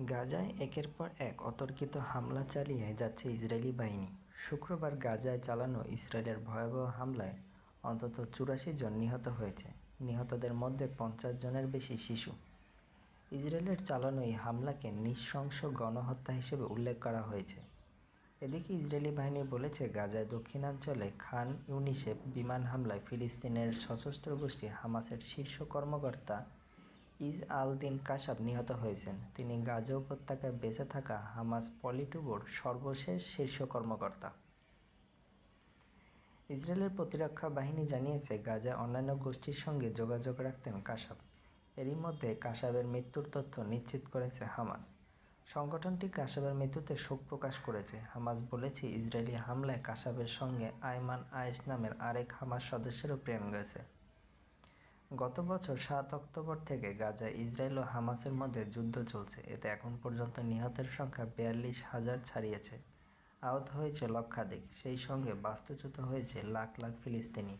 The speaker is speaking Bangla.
গাজায় একের পর এক অতর্কিত হামলা চালিয়ে যাচ্ছে ইসরায়েলি বাহিনী। শুক্রবার গাজায় চালানো ইসরায়েলের ভয়াবহ হামলায় অন্তত ৮৪ জন নিহত হয়েছে। নিহতদের মধ্যে ৫০ জনের বেশি শিশু। ইসরায়েলের চালানো এই হামলাকে নৃশংস গণহত্যা হিসেবে উল্লেখ করা হয়েছে। এদিকে ইসরায়েলি বাহিনী বলেছে, গাজায় দক্ষিণাঞ্চলে খান ইউনিসে বিমান হামলায় ফিলিস্তিনের সশস্ত্র গোষ্ঠী হামাসের শীর্ষ কর্মকর্তা ইজ আল-দিন কাসাব নিহত হয়েছেন। তিনি গাজা উপত্যকায় বেঁচে থাকা হামাস পলিটব্যুরোর সর্বশেষ শীর্ষ কর্মকর্তা। ইসরায়েলের প্রতিরক্ষা বাহিনী জানিয়েছে, গাজায় অন্যান্য গোষ্ঠীর সঙ্গে যোগাযোগ রাখতেন কাসাব। এরই মধ্যে কাসাবের মৃত্যুর তথ্য নিশ্চিত করেছে হামাস। সংগঠনটি কাসাবের মৃত্যুতে শোক প্রকাশ করেছে। হামাস বলেছে, ইসরায়েলি হামলায় কাসাবের সঙ্গে আয়মান আয়েশ নামের আরেক হামাস সদস্যেরও প্রাণ গেছে। গত বছর ৭ অক্টোবর থেকে গাজায় ইসরায়েল ও হামাসের মধ্যে যুদ্ধ চলছে। এতে এখন পর্যন্ত নিহতের সংখ্যা ৪২,০০০ ছাড়িয়েছে। আহত হয়েছে লক্ষাধিক। সেই সঙ্গে বাস্তুচ্যুত হয়েছে লাখ লাখ ফিলিস্তিনি।